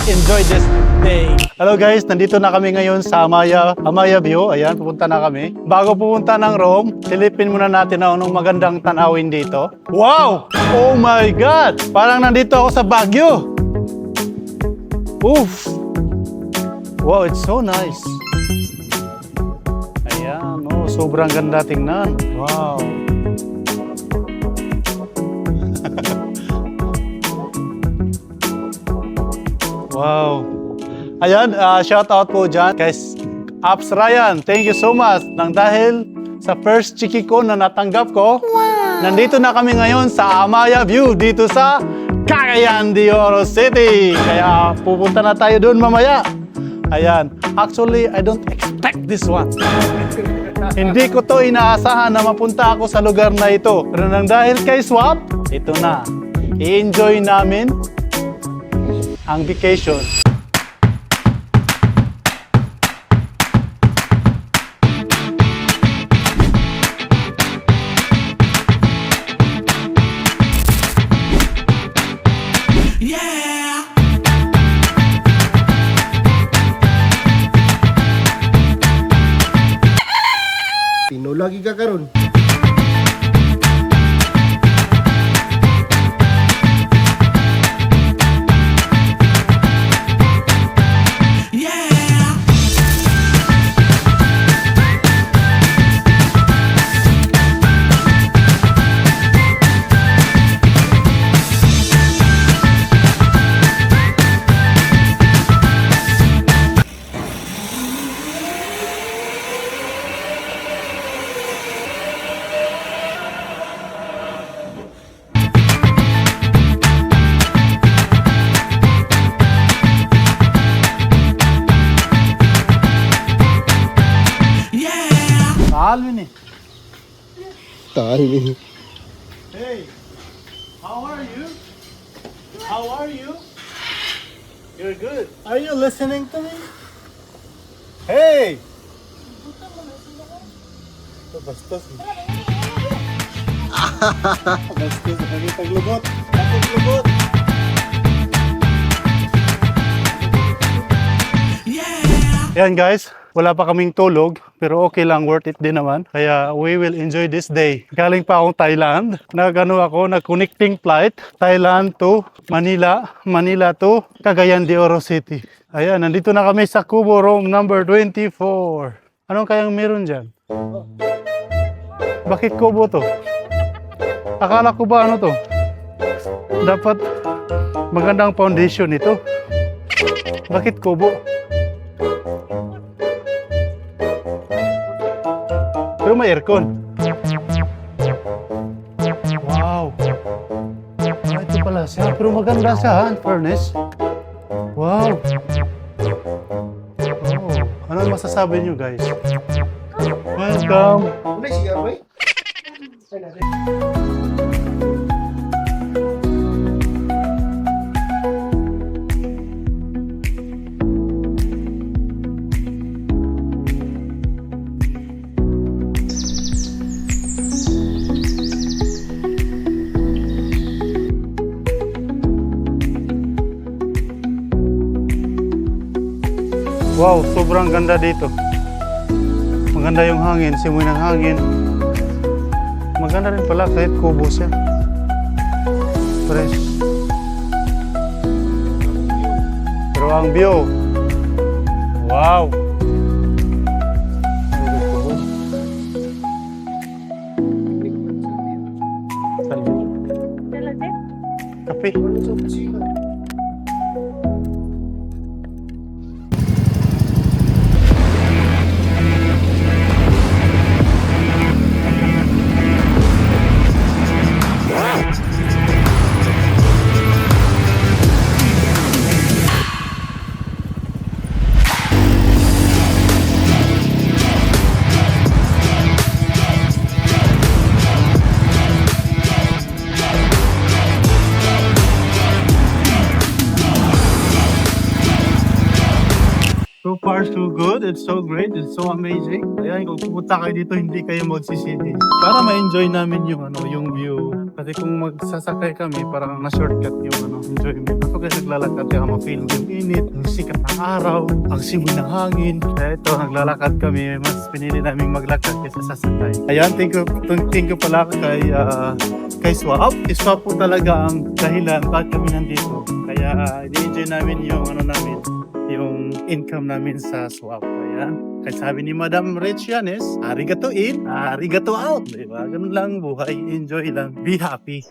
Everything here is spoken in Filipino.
enjoy this day. Hello guys, nandito na kami ngayon sa Amaya View. Ayan, pupunta na kami. Bago pupunta ng Rome, silipin muna natin na anong magandang tanawin dito. Wow! Oh my God! Parang nandito ako sa Baguio. Oof! Wow, it's so nice. Ayan, oh, sobrang ganda tingnan. Wow! Wow! Ayan, shout out po dyan kay Apps Ryan. Thank you so much. Nang dahil sa first chiki ko na natanggap ko, nandito na kami ngayon sa Amaya View dito sa Cagayan de Oro City. Kaya pupunta na tayo doon mamaya. Ayan. Actually, I don't expect this one. Hindi ko to inaasahan na mapunta ako sa lugar na ito. Pero nang dahil kay Swap, ito na. I-enjoy namin ang vacation. Tino lagi ka karon. Alvin eh. Tali. Hey, how are you? How are you? You're good. Are you listening to me? Hey! Bastos. Bastos. Paglugot. Paglugot. Yan guys, wala pa kaming tulog pero okay lang, worth it din naman. Kaya we will enjoy this day. Galing pa akong Thailand. Nag-connecting flight. Thailand to Manila. Manila to Cagayan de Oro City. Ayan, nandito na kami sa Kubo Room number 24. Anong kayang meron dyan? Bakit kubo to? Akala ko ba ano to? Dapat magandang foundation ito. Bakit kubo? Pero may aircon. Wow. Ito pala siya. Pero maganda siya ha, in fairness. Wow. Oh. Ano masasabi niyo guys? Welcome. Unay siya boy. Wow, sobrang ganda dito. Maganda yung hangin, simoy ng hangin. Maganda rin pala kahit kubo siya. Fresh. Pero ang view. Wow. Kape. So far, so good. It's so great. It's so amazing. Ayan, kung pupunta kayo dito, hindi kayo magsisisi. Para ma-enjoy namin yung, yung view. Kasi kung magsasakay kami, parang na-shortcut yung enjoyment. Ako guys, naglalakad kaya ma-feel yung init, yung sikat ng araw, ang simoy ng hangin. Kaya ito, naglalakad kami. Mas pinili namin maglakad kaysa sasakay. Ayan, thank you pala kay Swap. Si Swap po talaga ang dahilan bakit kami nandito. Kaya i-enjoy namin yung yung income namin sa Swap. Ayan. Kaya sabi ni Madam Rich Yanes, arigato in, arigato out. Diba? Ganun lang buhay. Enjoy lang. Be happy.